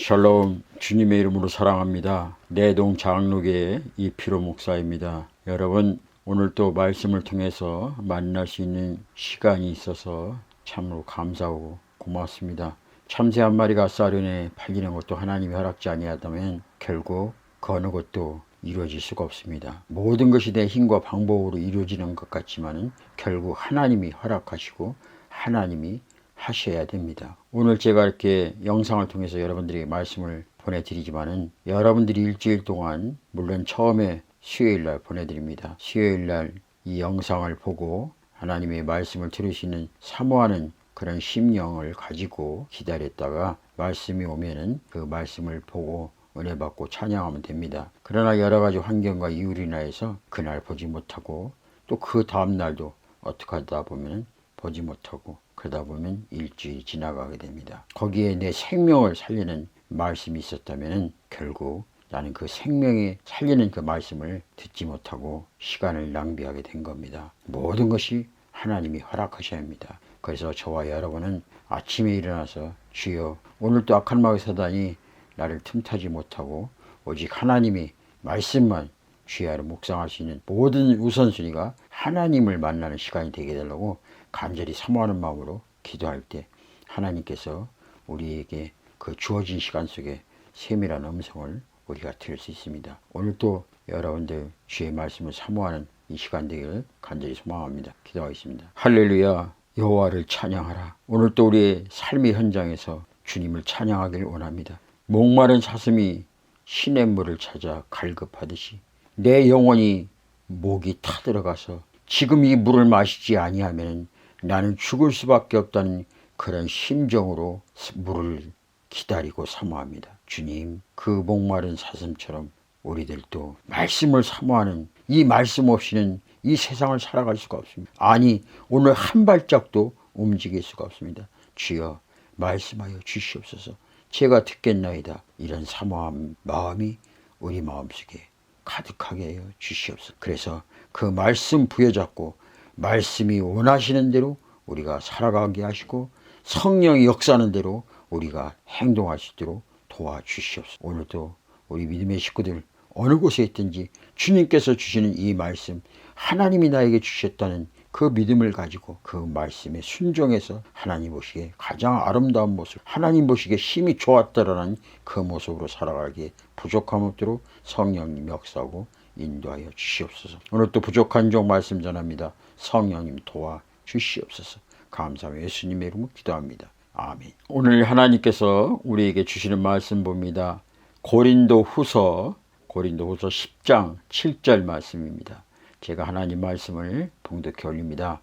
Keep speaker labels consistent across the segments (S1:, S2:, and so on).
S1: 샬롬, 주님의 이름으로 사랑합니다. 내동 장로교의 이필호 목사입니다. 여러분, 오늘 또 말씀을 통해서 만날 수 있는 시간이 있어서 참으로 감사하고 고맙습니다. 참새 한 마리가 쌀은에 팔리는 것도 하나님이 허락지 아니하다면 결국 그 어느 것도 이루어질 수가 없습니다. 모든 것이 내 힘과 방법으로 이루어지는 것 같지만 결국 하나님이 허락하시고 하나님이 하셔야 됩니다. 오늘 제가 이렇게 영상을 통해서 여러분들에게 말씀을 보내드리지만은 여러분들이 일주일 동안 물론 처음에 수요일날 보내드립니다. 수요일날 이 영상을 보고 하나님의 말씀을 들을 수 있는 사모하는 그런 심령을 가지고 기다렸다가 말씀이 오면은 그 말씀을 보고 은혜 받고 찬양하면 됩니다. 그러나 여러 가지 환경과 이유로 인하여서 그날 보지 못하고 또 그 다음 날도 어떻게 하다 보면 보지 못하고 그러다 보면 일주일이 지나가게 됩니다. 거기에 내 생명을 살리는 말씀이 있었다면 결국 나는 그 생명에 살리는 그 말씀을 듣지 못하고 시간을 낭비하게 된 겁니다. 모든 것이 하나님이 허락하셔야 합니다. 그래서 저와 여러분은 아침에 일어나서 주여 오늘 또 악한 마음의 사단이 나를 틈타지 못하고 오직 하나님이 말씀만 주야로 묵상할 수 있는 모든 우선순위가 하나님을 만나는 시간이 되게 되려고 간절히 사모하는 마음으로 기도할 때 하나님께서 우리에게 그 주어진 시간 속에 세밀한 음성을 우리가 들을 수 있습니다. 오늘도 여러분들 주의 말씀을 사모하는 이 시간 되기를 간절히 소망합니다. 기도하겠습니다. 할렐루야, 여호와를 찬양하라. 오늘도 우리의 삶의 현장에서 주님을 찬양하길 원합니다. 목마른 사슴이 신의 물을 찾아 갈급하듯이 내 영혼이 목이 타들어가서 지금 이 물을 마시지 아니하면 나는 죽을 수밖에 없다는 그런 심정으로 물을 기다리고 사모합니다. 주님, 그 목마른 사슴처럼 우리들도 말씀을 사모하는 이 말씀 없이는 이 세상을 살아갈 수가 없습니다. 아니, 오늘 한 발짝도 움직일 수가 없습니다. 주여, 말씀하여 주시옵소서. 제가 듣겠나이다. 이런 사모한 마음이 우리 마음속에 가득하게 하여 주시옵소서. 그래서 그 말씀 부여잡고 말씀이 원하시는 대로 우리가 살아가게 하시고 성령이 역사하는 대로 우리가 행동할 수 있도록 도와주시옵소서. 오늘도 우리 믿음의 식구들 어느 곳에 있든지 주님께서 주시는 이 말씀, 하나님이 나에게 주셨다는 그 믿음을 가지고 그 말씀에 순종해서 하나님 보시기에 가장 아름다운 모습, 하나님 보시기에 힘이 좋았다라는 그 모습으로 살아가기에 부족함 없도록 성령님 역사하고 인도하여 주시옵소서. 오늘 또 부족한 종 말씀 전합니다. 성령님 도와 주시옵소서. 감사하며 예수님의 이름으로 기도합니다. 아멘. 오늘 하나님께서 우리에게 주시는 말씀 봅니다. 고린도후서 10장 7절 말씀입니다. 제가 하나님 말씀을 봉독해 올립니다.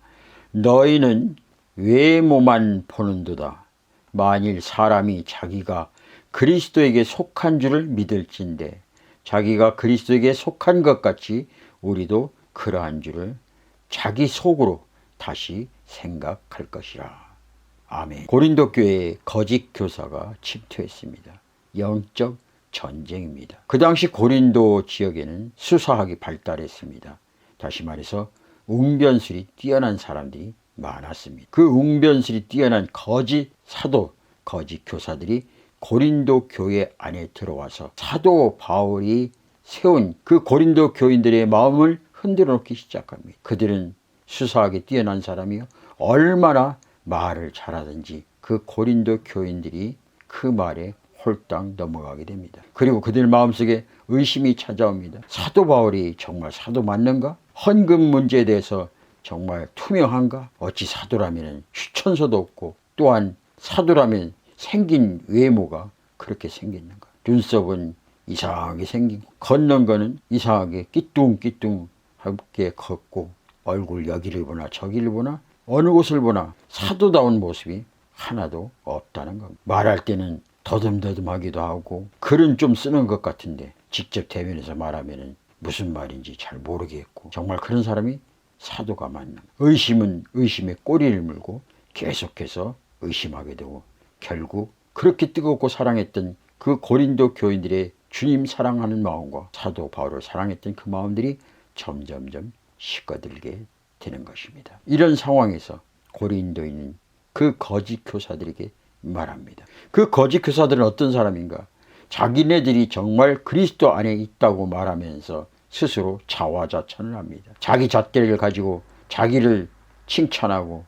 S1: 너희는 외모만 보는도다. 만일 사람이 자기가 그리스도에게 속한 줄을 믿을진대 자기가 그리스도에게 속한 것 같이 우리도 그러한 줄을 자기 속으로 다시 생각할 것이라. 아멘. 고린도 교회에 거짓 교사가 침투했습니다. 영적 전쟁입니다. 그 당시 고린도 지역에는 수사학이 발달했습니다. 다시 말해서 웅변술이 뛰어난 사람들이 많았습니다. 그 웅변술이 뛰어난 거짓 사도, 거짓 교사들이 고린도 교회 안에 들어와서 사도 바울이 세운 그 고린도 교인들의 마음을 흔들어 놓기 시작합니다. 그들은 수사하게 뛰어난 사람이요 얼마나 말을 잘하든지 그 고린도 교인들이 그 말에 홀딱 넘어가게 됩니다. 그리고 그들 마음속에 의심이 찾아옵니다. 사도 바울이 정말 사도 맞는가? 헌금 문제에 대해서 정말 투명한가? 어찌 사도라면 추천서도 없고 또한 사도라면 생긴 외모가 그렇게 생겼는가? 눈썹은 이상하게 생기고 걷는 거는 이상하게 끼뚱끼뚱하게 걷고 얼굴 여기를 보나 저기를 보나 어느 곳을 보나 사도다운 모습이 하나도 없다는 겁니다. 말할 때는 더듬더듬하기도 하고 글은 좀 쓰는 것 같은데 직접 대면해서 말하면 무슨 말인지 잘 모르겠고 정말 그런 사람이 사도가 맞나. 의심은 의심에 꼬리를 물고 계속해서 의심하게 되고 결국 그렇게 뜨겁고 사랑했던 그 고린도 교인들의 주님 사랑하는 마음과 사도 바울을 사랑했던 그 마음들이 점점점 식어들게 되는 것입니다. 이런 상황에서 고린도인은 그 거짓 교사들에게 말합니다. 그 거짓 교사들은 어떤 사람인가? 자기네들이 정말 그리스도 안에 있다고 말하면서 스스로 자화자찬을 합니다. 자기 잣대를 가지고 자기를 칭찬하고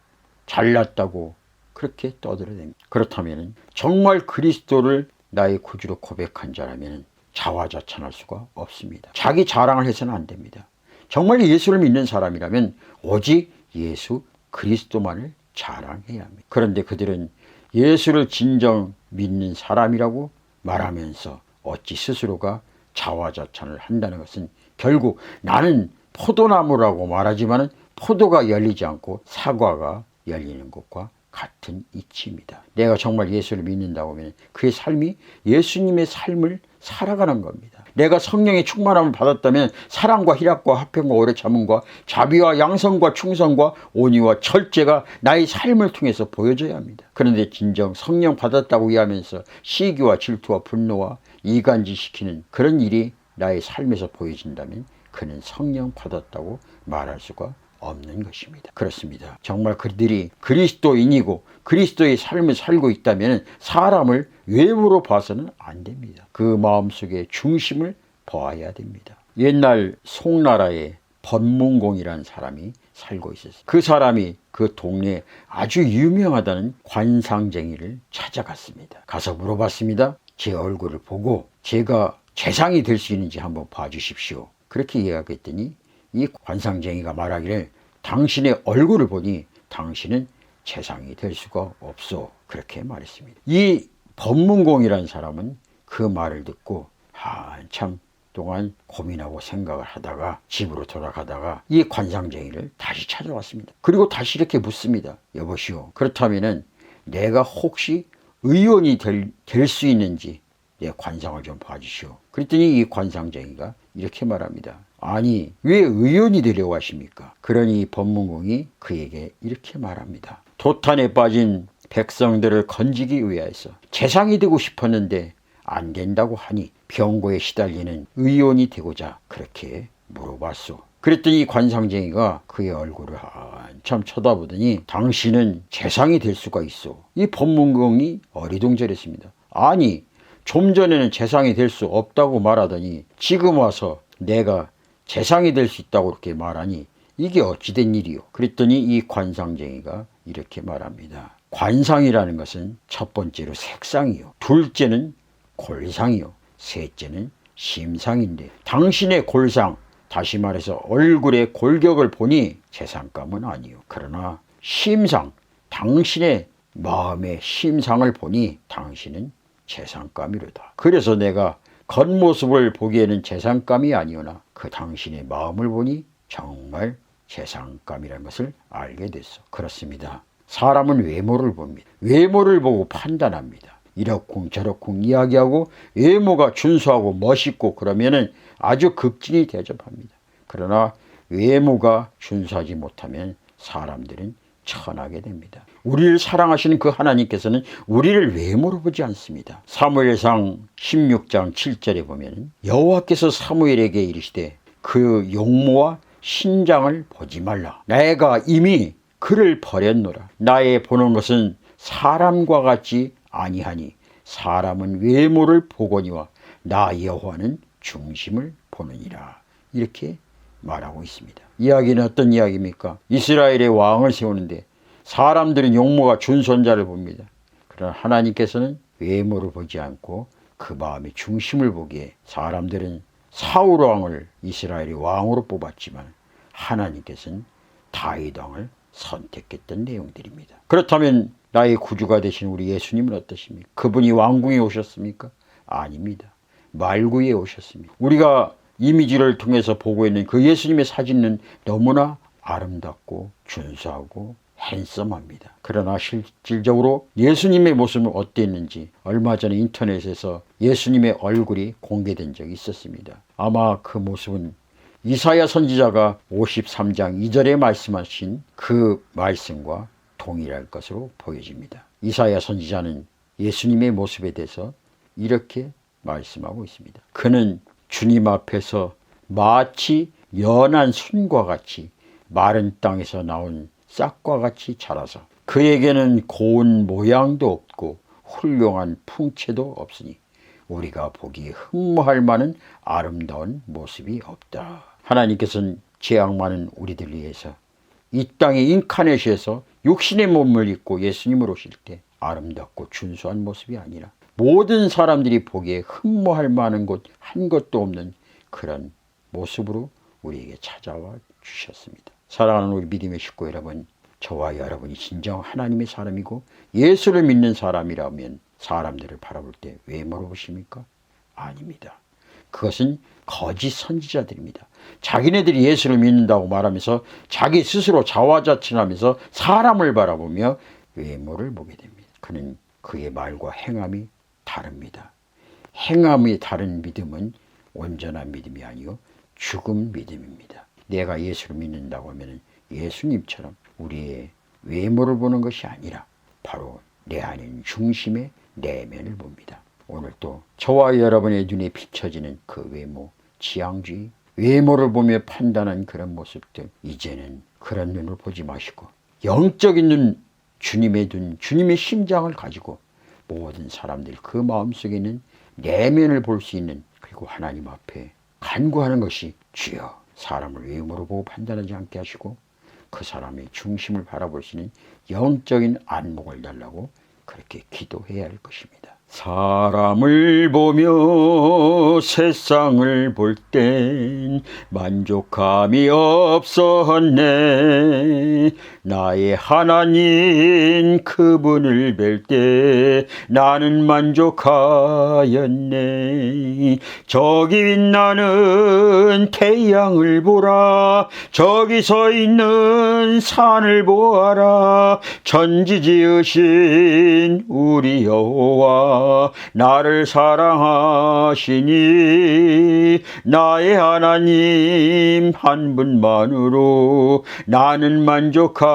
S1: 잘났다고 그렇게 떠들어댑니다. 그렇다면 정말 그리스도를 나의 구주로 고백한 자라면 자화자찬할 수가 없습니다. 자기 자랑을 해서는 안 됩니다. 정말 예수를 믿는 사람이라면 오직 예수 그리스도만을 자랑해야 합니다. 그런데 그들은 예수를 진정 믿는 사람이라고 말하면서 어찌 스스로가 자화자찬을 한다는 것은 결국 나는 포도나무라고 말하지만 포도가 열리지 않고 사과가 열리는 것과 같은 이치입니다. 내가 정말 예수를 믿는다고 하면 그의 삶이 예수님의 삶을 살아가는 겁니다. 내가 성령의 충만함을 받았다면 사랑과 희락과 화평과 오래 참음과 자비와 양성과 충성과 온유와 절제가 나의 삶을 통해서 보여져야 합니다. 그런데 진정 성령 받았다고 이야기하면서 시기와 질투와 분노와 이간질시키는 그런 일이 나의 삶에서 보여진다면 그는 성령 받았다고 말할 수가 없는 것입니다. 그렇습니다. 정말 그들이 그리스도인이고 그리스도의 삶을 살고 있다면 사람을 외모로 봐서는 안 됩니다. 그 마음속의 중심을 보아야 됩니다. 옛날 송나라에 법문공이라는 사람이 살고 있었어요. 그 사람이 그 동네에 아주 유명하다는 관상쟁이를 찾아갔습니다. 가서 물어봤습니다. 제 얼굴을 보고 제가 재상이 될 수 있는지 한번 봐주십시오. 그렇게 이야기했더니 이 관상쟁이가 말하기를 당신의 얼굴을 보니 당신은 재상이 될 수가 없어. 그렇게 말했습니다. 이 법문공이라는 사람은 그 말을 듣고 한참 동안 고민하고 생각을 하다가 집으로 돌아가다가 이 관상쟁이를 다시 찾아왔습니다. 그리고 다시 이렇게 묻습니다. 여보시오, 그렇다면 내가 혹시 의원이 될 수 있는지 내 관상을 좀 봐주시오. 그랬더니 이 관상쟁이가 이렇게 말합니다. 아니, 왜 의원이 되려고 하십니까? 그러니 법문공이 그에게 이렇게 말합니다. 도탄에 빠진 백성들을 건지기 위해서 재상이 되고 싶었는데 안 된다고 하니 병고에 시달리는 의원이 되고자 그렇게 물어봤소. 그랬더니 관상쟁이가 그의 얼굴을 한참 쳐다보더니 당신은 재상이 될 수가 있어. 이 법문공이 어리둥절했습니다. 아니, 좀 전에는 재상이 될 수 없다고 말하더니 지금 와서 내가 재상이 될 수 있다고 그렇게 말하니 이게 어찌된 일이요? 그랬더니 이 관상쟁이가 이렇게 말합니다. 관상이라는 것은 첫 번째로 색상이요, 둘째는 골상이요, 셋째는 심상인데 당신의 골상, 다시 말해서 얼굴의 골격을 보니 재상감은 아니요. 그러나 심상, 당신의 마음의 심상을 보니 당신은 재상감이로다. 그래서 내가 겉모습을 보기에는 재상감이 아니오나 그 당신의 마음을 보니 정말 재상감이라는 것을 알게 됐어. 그렇습니다. 사람은 외모를 봅니다. 외모를 보고 판단합니다. 이러쿵저러쿵 이야기하고 외모가 준수하고 멋있고 그러면은 아주 극진히 대접합니다. 그러나 외모가 준수하지 못하면 사람들은 천하게 됩니다. 우리를 사랑하시는 그 하나님께서는 우리를 외모로 보지 않습니다. 사무엘상 16장 7절에 보면 여호와께서 사무엘에게 이르시되 그 용모와 신장을 보지 말라. 내가 이미 그를 버렸노라. 나의 보는 것은 사람과 같지 아니하니 사람은 외모를 보거니와 나 여호와는 중심을 보느니라. 이렇게 말하고 있습니다. 이야기는 어떤 이야기입니까? 이스라엘의 왕을 세우는데 사람들은 용모가 준수한 자를 봅니다. 그러나 하나님께서는 외모를 보지 않고 그 마음의 중심을 보기에 사람들은 사울 왕을 이스라엘의 왕으로 뽑았지만 하나님께서는 다윗 왕을 선택했던 내용들입니다. 그렇다면 나의 구주가 되신 우리 예수님은 어떠십니까? 그분이 왕궁에 오셨습니까? 아닙니다. 말구에 오셨습니다. 우리가 이미지를 통해서 보고 있는 그 예수님의 사진은 너무나 아름답고 준수하고 핸섬합니다. 그러나 실질적으로 예수님의 모습은 어땠는지 얼마 전에 인터넷에서 예수님의 얼굴이 공개된 적이 있었습니다. 아마 그 모습은 이사야 선지자가 53장 2절에 말씀하신 그 말씀과 동일할 것으로 보여집니다. 이사야 선지자는 예수님의 모습에 대해서 이렇게 말씀하고 있습니다. 그는 주님 앞에서 마치 연한 순과 같이 마른 땅에서 나온 싹과 같이 자라서 그에게는 고운 모양도 없고 훌륭한 풍채도 없으니 우리가 보기에 흠모할 만한 아름다운 모습이 없다. 하나님께서는 죄악 많은 우리들 위해서 이 땅의 인카네시에서 육신의 몸을 입고 예수님을 오실 때 아름답고 준수한 모습이 아니라 모든 사람들이 보기에 흠모할 만한 것 한 것도 없는 그런 모습으로 우리에게 찾아와 주셨습니다. 사랑하는 우리 믿음의 식구 여러분, 저와 여러분이 진정 하나님의 사람이고 예수를 믿는 사람이라면 사람들을 바라볼 때 외모로 보십니까? 아닙니다. 그것은 거짓 선지자들입니다. 자기네들이 예수를 믿는다고 말하면서 자기 스스로 자화자찬하면서 사람을 바라보며 외모를 보게 됩니다. 그는 그의 말과 행함이 다릅니다. 행함이 다른 믿음은 온전한 믿음이 아니요 죽은 믿음입니다. 내가 예수를 믿는다고 하면 예수님처럼 우리의 외모를 보는 것이 아니라 바로 내 안에 있는 중심의 내면을 봅니다. 오늘 또 저와 여러분의 눈에 비춰지는 그 외모, 지향주의, 외모를 보며 판단한 그런 모습들, 이제는 그런 눈을 보지 마시고 영적인 눈, 주님의 눈, 주님의 심장을 가지고 모든 사람들 그 마음속에 있는 내면을 볼 수 있는, 그리고 하나님 앞에 간구하는 것이 주여 사람을 외모로 보고 판단하지 않게 하시고 그 사람의 중심을 바라볼 수 있는 영적인 안목을 달라고 그렇게 기도해야 할 것입니다. 사람을 보며 세상을 볼 땐 만족함이 없었네. 나의 하나님 그분을 뵐 때 나는 만족하였네. 저기 빛나는 태양을 보라. 저기 서 있는 산을 보아라. 천지 지으신 우리 여호와 나를 사랑하시니 나의 하나님 한 분만으로 나는 만족하겠네.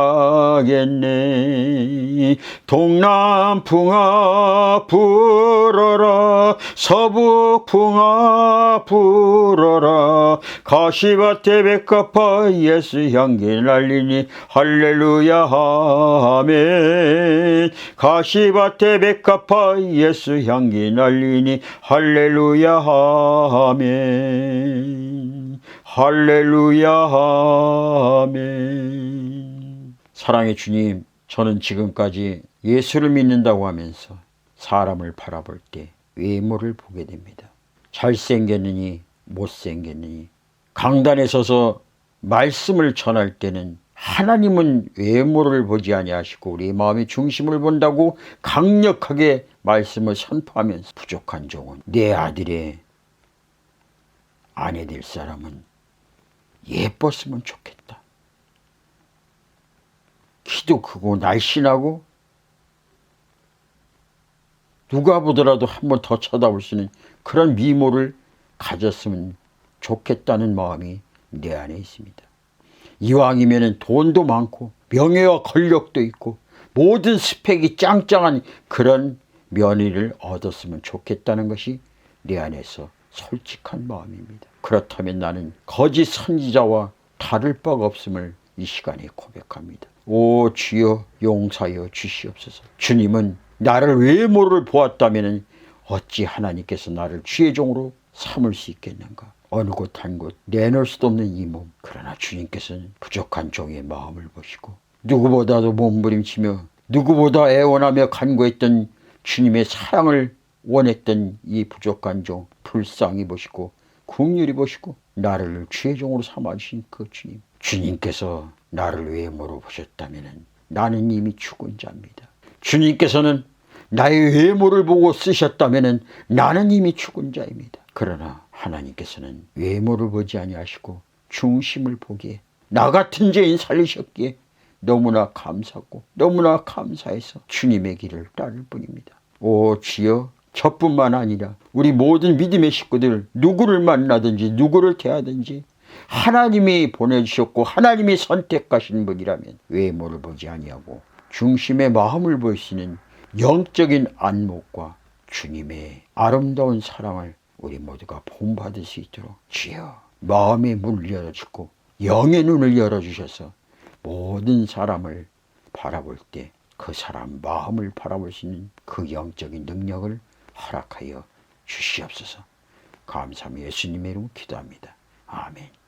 S1: 동남풍아 불어라. 서북풍아 불어라. 가시밭에 백합화 예수 향기 날리니 할렐루야 아멘. 가시밭에 백합화 예수 향기 날리니 할렐루야 아멘. 할렐루야 아멘. 사랑의 주님, 저는 지금까지 예수를 믿는다고 하면서 사람을 바라볼 때 외모를 보게 됩니다. 잘생겼느니 못생겼느니, 강단에 서서 말씀을 전할 때는 하나님은 외모를 보지 아니하시고 우리 마음의 중심을 본다고 강력하게 말씀을 선포하면서 부족한 종은 내 아들의 아내 될 사람은 예뻤으면 좋겠다. 키도 크고 날씬하고 누가 보더라도 한 번 더 쳐다볼 수 있는 그런 미모를 가졌으면 좋겠다는 마음이 내 안에 있습니다. 이왕이면 돈도 많고 명예와 권력도 있고 모든 스펙이 짱짱한 그런 며느리를 얻었으면 좋겠다는 것이 내 안에서 솔직한 마음입니다. 그렇다면 나는 거짓 선지자와 다를 바가 없음을 이 시간에 고백합니다. 오 주여 용서하여 주시옵소서. 주님은 나를 외모를 보았다면 어찌 하나님께서 나를 주의 종으로 삼을 수 있겠는가. 어느 곳 한 곳 내놓을 수도 없는 이 몸, 그러나 주님께서는 부족한 종의 마음을 보시고 누구보다도 몸부림치며 누구보다 애원하며 간구했던 주님의 사랑을 원했던 이 부족한 종 불쌍히 보시고 긍휼히 보시고 나를 주의 종으로 삼아주신 그 주님, 주님께서 나를 외모로 보셨다면 나는 이미 죽은 자입니다. 주님께서는 나의 외모를 보고 쓰셨다면 나는 이미 죽은 자입니다. 그러나 하나님께서는 외모를 보지 아니하시고 중심을 보기에 나 같은 죄인 살리셨기에 너무나 감사하고 너무나 감사해서 주님의 길을 따를 뿐입니다. 오 주여, 저뿐만 아니라 우리 모든 믿음의 식구들 누구를 만나든지 누구를 대하든지 하나님이 보내주셨고 하나님이 선택하신 분이라면 외모를 보지 아니하고 중심의 마음을 보시는 영적인 안목과 주님의 아름다운 사랑을 우리 모두가 본받을 수 있도록 주여 마음의 문을 열어주고 영의 눈을 열어주셔서 모든 사람을 바라볼 때 그 사람 마음을 바라볼 수 있는 그 영적인 능력을 허락하여 주시옵소서. 감사하며 예수님의 이름으로 기도합니다. 아멘.